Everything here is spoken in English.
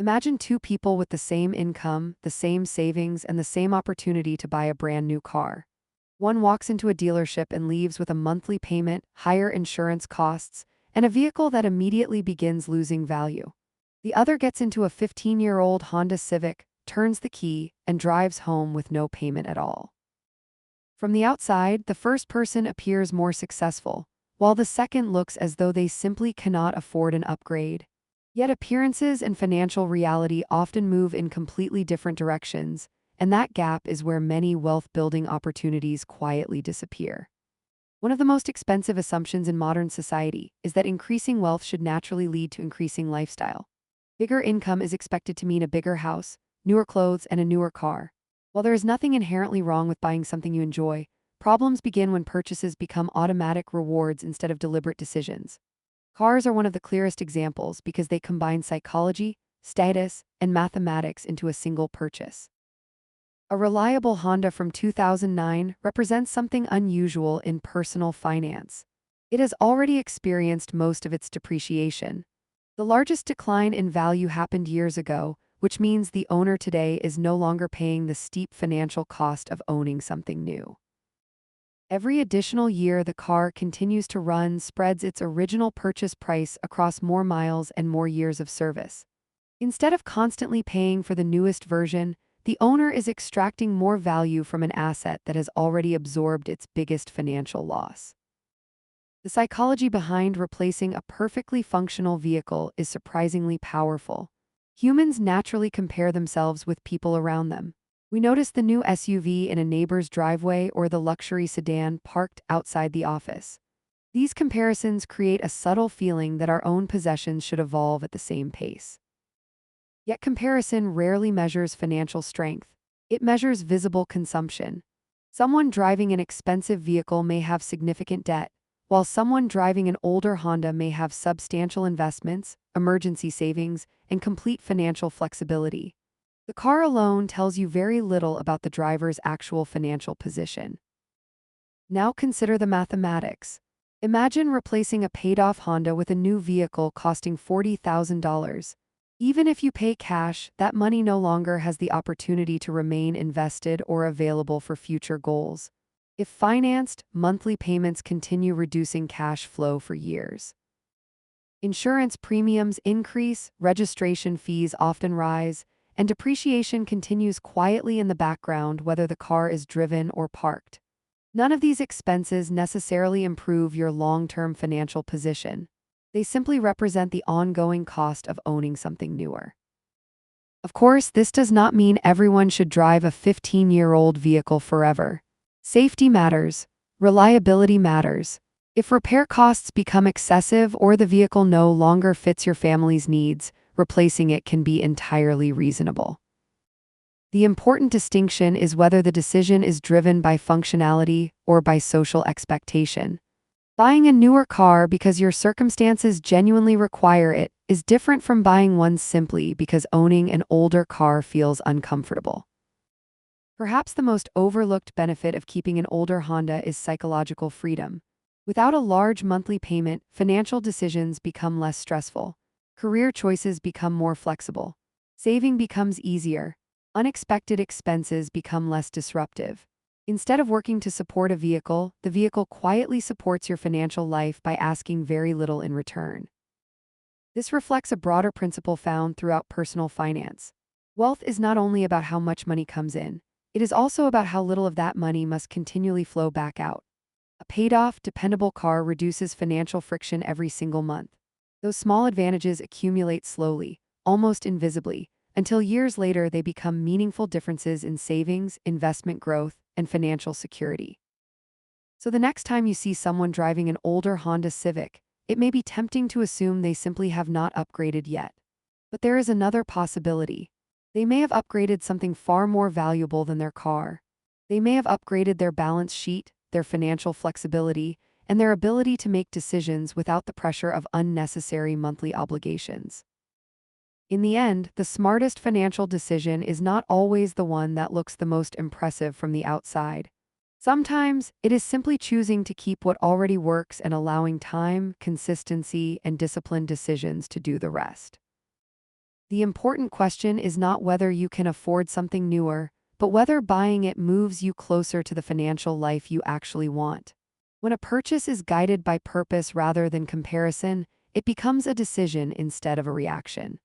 Imagine two people with the same income, the same savings, and the same opportunity to buy a brand new car. One walks into a dealership and leaves with a monthly payment, higher insurance costs, and a vehicle that immediately begins losing value. The other gets into a 15-year-old Honda Civic, turns the key, and drives home with no payment at all. From the outside, the first person appears more successful, while the second looks as though they simply cannot afford an upgrade. Yet appearances and financial reality often move in completely different directions, and that gap is where many wealth-building opportunities quietly disappear. One of the most expensive assumptions in modern society is that increasing wealth should naturally lead to increasing lifestyle. Bigger income is expected to mean a bigger house, newer clothes, and a newer car. While there is nothing inherently wrong with buying something you enjoy, problems begin when purchases become automatic rewards instead of deliberate decisions. Cars are one of the clearest examples because they combine psychology, status, and mathematics into a single purchase. A reliable Honda from 2009 represents something unusual in personal finance. It has already experienced most of its depreciation. The largest decline in value happened years ago, which means the owner today is no longer paying the steep financial cost of owning something new. Every additional year the car continues to run spreads its original purchase price across more miles and more years of service. Instead of constantly paying for the newest version, the owner is extracting more value from an asset that has already absorbed its biggest financial loss. The psychology behind replacing a perfectly functional vehicle is surprisingly powerful. Humans naturally compare themselves with people around them. We notice the new SUV in a neighbor's driveway or the luxury sedan parked outside the office. These comparisons create a subtle feeling that our own possessions should evolve at the same pace. Yet comparison rarely measures financial strength. It measures visible consumption. Someone driving an expensive vehicle may have significant debt, while someone driving an older Honda may have substantial investments, emergency savings, and complete financial flexibility. The car alone tells you very little about the driver's actual financial position. Now consider the mathematics. Imagine replacing a paid-off Honda with a new vehicle costing $40,000. Even if you pay cash, that money no longer has the opportunity to remain invested or available for future goals. If financed, monthly payments continue reducing cash flow for years. Insurance premiums increase, registration fees often rise, and depreciation continues quietly in the background whether the car is driven or parked. None of these expenses necessarily improve your long-term financial position. They simply represent the ongoing cost of owning something newer. Of course, this does not mean everyone should drive a 15-year-old vehicle forever. Safety matters. Reliability matters. If repair costs become excessive or the vehicle no longer fits your family's needs, replacing it can be entirely reasonable. The important distinction is whether the decision is driven by functionality or by social expectation. Buying a newer car because your circumstances genuinely require it is different from buying one simply because owning an older car feels uncomfortable. Perhaps the most overlooked benefit of keeping an older Honda is psychological freedom. Without a large monthly payment, financial decisions become less stressful. Career choices become more flexible. Saving becomes easier. Unexpected expenses become less disruptive. Instead of working to support a vehicle, the vehicle quietly supports your financial life by asking very little in return. This reflects a broader principle found throughout personal finance. Wealth is not only about how much money comes in, it is also about how little of that money must continually flow back out. A paid-off, dependable car reduces financial friction every single month. Those small advantages accumulate slowly, almost invisibly, until years later they become meaningful differences in savings, investment growth, and financial security. So the next time you see someone driving an older Honda Civic, it may be tempting to assume they simply have not upgraded yet. But there is another possibility. They may have upgraded something far more valuable than their car. They may have upgraded their balance sheet, their financial flexibility, and their ability to make decisions without the pressure of unnecessary monthly obligations. In the end, the smartest financial decision is not always the one that looks the most impressive from the outside. Sometimes, it is simply choosing to keep what already works and allowing time, consistency, and disciplined decisions to do the rest. The important question is not whether you can afford something newer, but whether buying it moves you closer to the financial life you actually want. When a purchase is guided by purpose rather than comparison, it becomes a decision instead of a reaction.